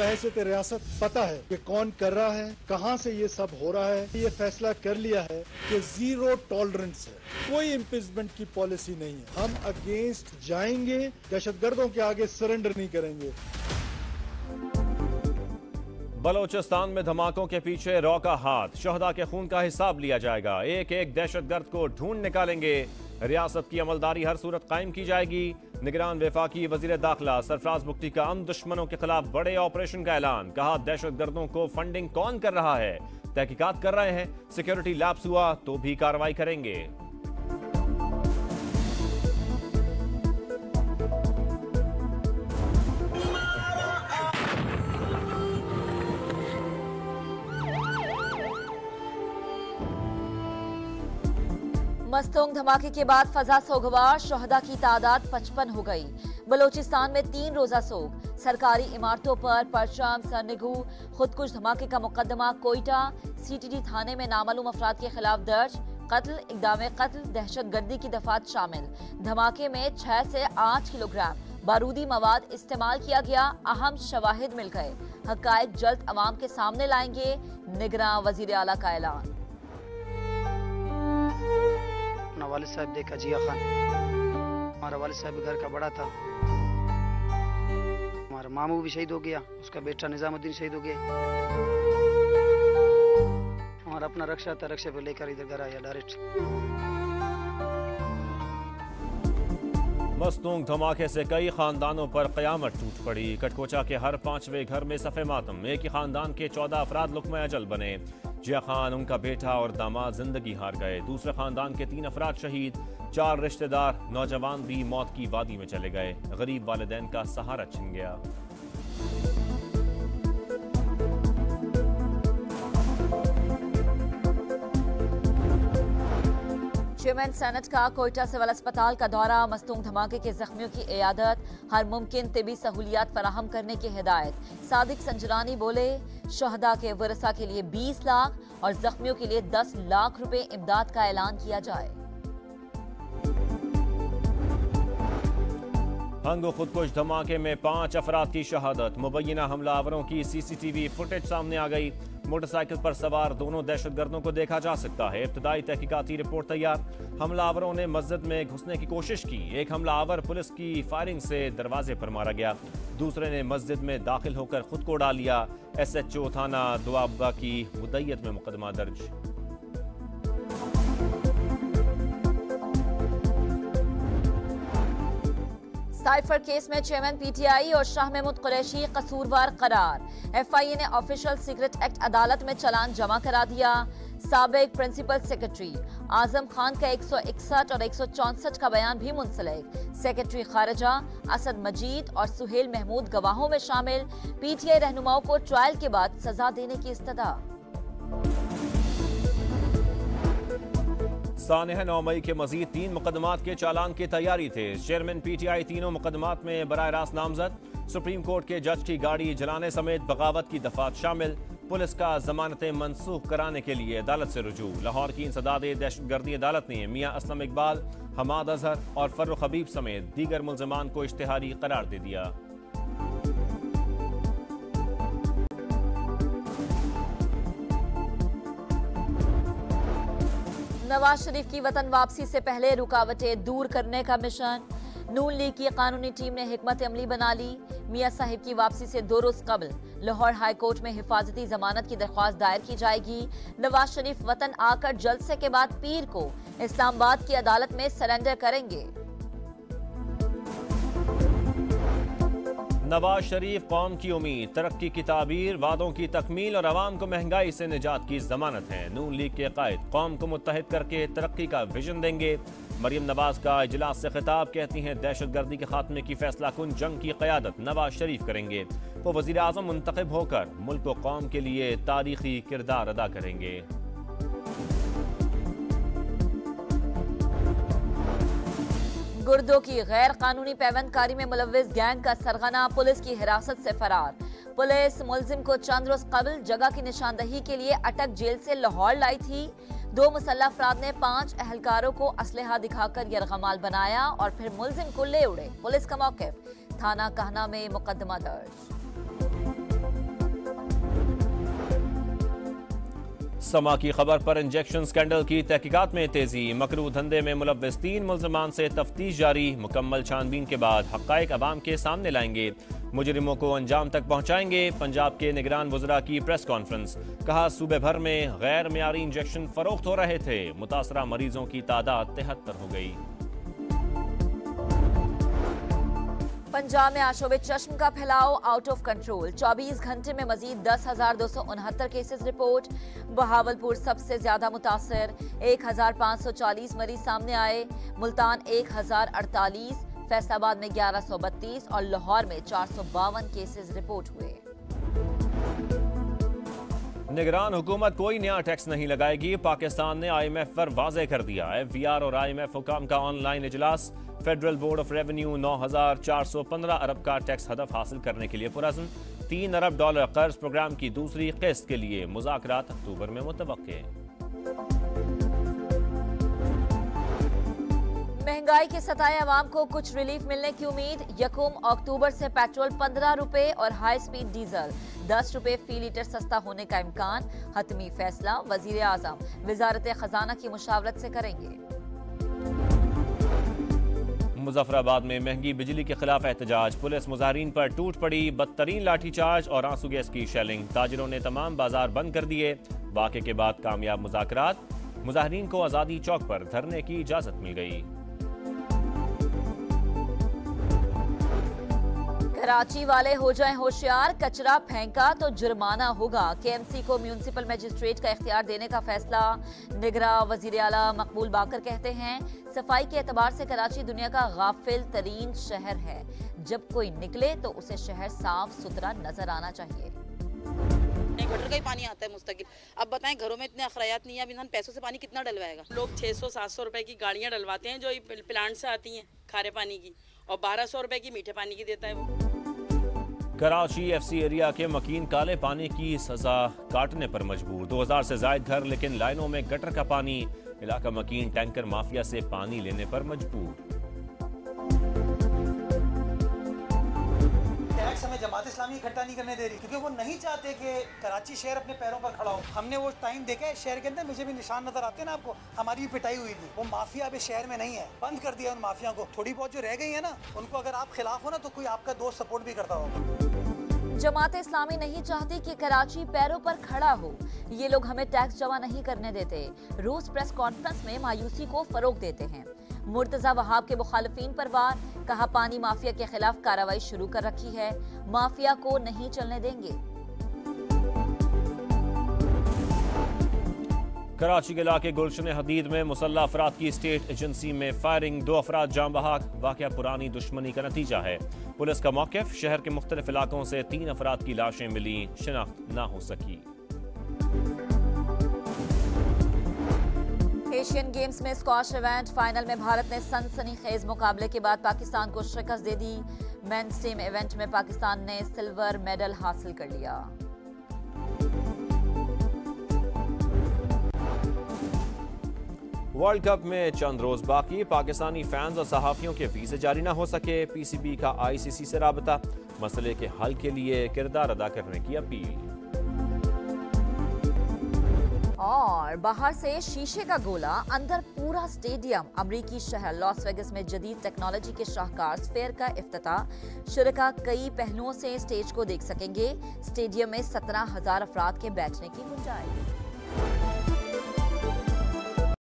बहैसियत रियासत पता है कि कौन कर रहा है, कहां से ये सब हो रहा है। ये फैसला कर लिया है कि जीरो टॉलरेंस है, कोई इम्पीचमेंट की पॉलिसी नहीं है। हम अगेंस्ट जाएंगे, दहशतगर्दों के आगे सरेंडर नहीं करेंगे। बलोचिस्तान में धमाकों के पीछे रॉ का हाथ, शहदा के खून का हिसाब लिया जाएगा। एक एक दहशतगर्द को ढूंढ निकालेंगे। रियासत की अमलदारी हर सूरत कायम की जाएगी। निगरान वफाकी वजीर दाखिला सरफराज बुख्ती का दुश्मनों के खिलाफ बड़े ऑपरेशन का ऐलान। कहा दहशतगर्दों को फंडिंग कौन कर रहा है, तहकीकात कर रहे हैं। सिक्योरिटी लैप्स हुआ तो भी कार्रवाई करेंगे। मस्तोंग धमाके के बाद फजा सोगवार, शहदा की तादाद 55 हो गई। बलोचिस्तान में 3 रोजा सोग। सरकारी इमारतों पर परचम, सरनिगू, खुदकुश धमाके का मुकदमा कोयटा सीटीडी थाने में नामालूम अफराद के खिलाफ दर्ज। कत्ल, इक़दाम कत्ल, दहशतगर्दी की दफात शामिल। धमाके में 6 से 8 किलोग्राम बारूदी मवाद इस्तेमाल किया गया। अहम शवाहिद मिल गए। हक़ाइक़ जल्द अवाम के सामने लाएंगे। निगरान वजीर आला का ऐलान। वालिद साहब देखा जिया खान, हमारा वालिद साहब घर का बड़ा था। हमारा मामू भी शहीद हो गया, उसका बेटा निजामुद्दीन शहीद हो गया। हमारा अपना रक्षा था, रक्षा पे लेकर इधर घर आया डायरेक्ट। मस्तूंग धमाके से कई खानदानों पर कयामत टूट पड़ी। कटकोचा के हर 5वें घर में सफ़े मातम। एक ही खानदान के 14 अफराद लुक़्मा अजल बने। जिया खान, उनका बेटा और दामाद जिंदगी हार गए। दूसरे खानदान के 3 अफराद शहीद। 4 रिश्तेदार नौजवान भी मौत की वादी में चले गए। गरीब वालिदैन का सहारा छिन गया। चेयरमैन सेनेट का कोयटा सिविल अस्पताल का दौरा। मस्तूंग धमाके के जख्मियों की इयादत, हर मुमकिन तिबी सहूलियात फराहम करने की हिदायत। सादिक संजरानी बोले, शहदा के वरसा के लिए 20 लाख और जख्मियों के लिए 10 लाख रुपए इमदाद का ऐलान किया जाए। हंगो खुदकुश धमाके में 5 अफराद की शहादत। मुबैना हमलावरों की सीसीटीवी फुटेज सामने आ गई। मोटरसाइकिल पर सवार दोनों दहशतगर्दों को देखा जा सकता है। इब्तदाई तहकीकाती रिपोर्ट तैयार। हमलावरों ने मस्जिद में घुसने की कोशिश की। एक हमलावर पुलिस की फायरिंग से दरवाजे पर मारा गया। दूसरे ने मस्जिद में दाखिल होकर खुद को उड़ा लिया। SHO थाना दुआबा की मुद्दईयत में मुकदमा दर्ज। साइफर केस में चेयरमैन PTI और शाह महमूद कुरैशी कसूरवार करार। FIA ने ऑफिशियल सीक्रेट एक्ट अदालत में चालान जमा करा दिया। साबिक प्रिंसिपल सेक्रेटरी आजम खान का 161 और 164 का बयान भी मुंसलिक। सेक्रेटरी खारजा असद मजीद और सुहेल महमूद गवाहों में शामिल। PTI रहनुमाओं को ट्रायल के बाद सजा देने की इस्तदा। सानह 9 मई के मजीद 3 मुकदमात के चालान की तैयारी थे। चेयरमैन PTI तीनों मुकदमात में बराह रास्त नामजद। सुप्रीम कोर्ट के जज की गाड़ी जलाने समेत बगावत की दफात शामिल। पुलिस का जमानतें मनसूख कराने के लिए अदालत से रुजू। लाहौर की इंसदादे दहशतगर्दी अदालत ने मियां असलम इकबाल, हमाद अजहर और फर्रुख हबीब समेत दीगर मुल्ज़िमान को इश्तिहारी करार दे दिया। नवाज शरीफ की वतन वापसी से पहले रुकावटें दूर करने का मिशन। नून लीग की कानूनी टीम ने हिकमत अमली बना ली। मियां साहिब की वापसी से 2 रोज कबल लाहौर हाई कोर्ट में हिफाजती जमानत की दरख्वास्त दायर की जाएगी। नवाज शरीफ वतन आकर जलसे के बाद पीर को इस्लामाबाद की अदालत में सरेंडर करेंगे। नवाज शरीफ कौम की उम्मीद, तरक्की की ताबीर, वादों की तकमील और अवाम को महंगाई से निजात की जमानत है। नून लीग के कायद कौम को मुत्तहिद करके तरक्की का विजन देंगे। मरियम नवाज का इजलास से खिताब, कहती हैं दहशतगर्दी के खात्मे की फैसला कुन जंग की क़यादत नवाज शरीफ करेंगे। वो वज़ीर आज़म मुंतखब होकर मुल्क व कौम के लिए तारीखी किरदार अदा करेंगे। गुर्दों की गैर कानूनी पैवंदकारी में मुलव्विस गैंग का सरगना पुलिस की हिरासत से फरार। पुलिस मुलजिम को चंद रोज कबल जगह की निशानदही के लिए अटक जेल से लाहौर लाई थी। 2 मुसल्लह अफराद ने 5 अहलकारों को असलहा दिखाकर यरगमाल बनाया और फिर मुलजिम को ले उड़े। पुलिस का मौक़िफ़, थाना कहना में मुकदमा दर्ज। समा की खबर पर इंजेक्शन स्कैंडल की तहकीकात में तेजी। मकरू धंधे में मुलव्वस 3 मुल्ज़िमान से तफ्तीश जारी। मुकम्मल छानबीन के बाद हक़ाइक़ अवाम के सामने लाएंगे, मुजरिमों को अंजाम तक पहुंचाएंगे। पंजाब के निगरान वज़रा की प्रेस कॉन्फ्रेंस। कहा सूबे भर में गैर मियारी इंजेक्शन फरोख्त हो रहे थे। मुतासरा मरीजों की तादाद 73 हो गई। पंजाब में आशोबे चश्म का फैलाव आउट ऑफ कंट्रोल। 24 घंटे में मजीद 10,269 केसेस रिपोर्ट। बहावलपुर सबसे ज्यादा मुतासर, 1,540 मरीज सामने आए। मुल्तान 1,048, फैसलाबाद में 1132 और लाहौर में 452 केसेस रिपोर्ट हुए। निगरान हुकूमत कोई नया टैक्स नहीं लगाएगी। पाकिस्तान ने IMF पर वाज़ेह कर दिया है। VR और IMF हुकाम का ऑनलाइन इजलास। फेडरल बोर्ड ऑफ रेवेन्यू 9,415 अरब का टैक्स हदफ हासिल करने के लिए पुरअज़्म। $3 अरब कर्ज प्रोग्राम की दूसरी किस्त के लिए मुज़ाकरात अक्टूबर में मुतवक्के। महंगाई के सताए अवाम को कुछ रिलीफ मिलने की उम्मीद। यकूम अक्टूबर से पेट्रोल 15 रुपए और हाई स्पीड डीजल 10 रुपए फी लीटर सस्ता होने का इम्कान। हतमी फैसला वजीर आजम वजारत खजाना की मुशावरत से करेंगे। मुजफ्फराबाद में महंगी बिजली के खिलाफ एहतजाज। पुलिस मुजाहिरीन पर टूट पड़ी। बदतरीन लाठीचार्ज और आंसू गैस की शेलिंग। ताजिरों ने तमाम बाजार बंद कर दिए। वाक़े के बाद कामयाब मुज़ाकरात। मुजाहिरीन को आज़ादी चौक पर धरने की इजाजत मिल गई। कराची वाले हो जाएं होशियार, कचरा फेंका तो जुर्माना होगा। KMC को म्यूनिसिपल मजिस्ट्रेट का इख्तियार देने का फैसला। निगरां वजीर आला मकबूल बाकर कहते हैं सफाई के एतबार से कराची दुनिया का गाफिल तरीन शहर है। जब कोई निकले तो उसे शहर साफ सुथरा नजर आना चाहिए। गटर का ही पानी आता है मुस्तकिल। अब बताएं घरों में इतने अखरायात नहीं है, अब इंसान पैसों से पानी कितना डलवाएगा। लोग 600-700 रुपए की गाड़ियां डलवाते हैं जो प्लांट से आती हैं खारे पानी की, और 1200 रुपए की मीठे पानी की देता है वो। कराची FC एरिया के मकीन काले पानी की सजा काटने पर मजबूर। 2000 से जायद घर, लेकिन लाइनों में गटर का पानी। इलाका मकीन टैंकर माफिया से पानी लेने पर मजबूर। टैक्स हमें जमात इस्लामी इकट्ठा नहीं करने दे रही, क्योंकि वो नहीं चाहते कि कराची शहर अपने पैरों पर खड़ा हो। हमने वो टाइम देखा है शहर के अंदर, मुझे भी निशान नजर आते हैं ना आपको, हमारी भी पिटाई हुई थी। वो माफिया अब शहर में नहीं है, बंद कर दिया उन माफिया को। थोड़ी बहुत जो रह गई है ना, उनको अगर आप खिलाफ हो ना तो कोई आपका दोस्त सपोर्ट भी करता होगा। जमात इस्लामी नहीं चाहती कि कराची पैरों पर खड़ा हो। ये लोग हमें टैक्स जमा नहीं करने देते। रोज प्रेस कॉन्फ्रेंस में मायूसी को फरोग देते हैं। मुर्तजा वहाब के मुखालिफिन पर वार। कहा पानी माफिया के खिलाफ कार्रवाई शुरू कर रखी है, माफिया को नहीं चलने देंगे। कराची के इलाके गुलशन हदीद में मुसल्लह अफराद की स्टेट एजेंसी में फायरिंग। 2 अफराद जाम बहक। वाक़या पुरानी दुश्मनी का नतीजा है। पुलिस का मौक़िफ़। शहर के मुख्तलिफ इलाकों से 3 अफराद की लाशें मिली, शिनाख्त ना हो सकी। एशियन गेम्स में स्क्वाश इवेंट फाइनल में भारत ने सनसनीखेज मुकाबले के बाद पाकिस्तान को शिकस्त दे दी। मेंस टीम इवेंट में पाकिस्तान ने सिल्वर मेडल हासिल कर लिया। वर्ल्ड कप में चंद रोज बाकी। पाकिस्तानी फैंस और सहाफियों के वीजे जारी न हो सके। PCB का ICC से राबता। मसले के हल के लिए किरदार अदा करने की अपील। और बाहर से शीशे का गोला, अंदर पूरा स्टेडियम। अमरीकी शहर लॉस वेगस में जदीद टेक्नोलॉजी के शाहकार स्फेयर का इफ्तिताह। शुरका कई पहलुओं से स्टेज को देख सकेंगे। स्टेडियम में 17,000 अफराद के बैठने की गुंजाइश।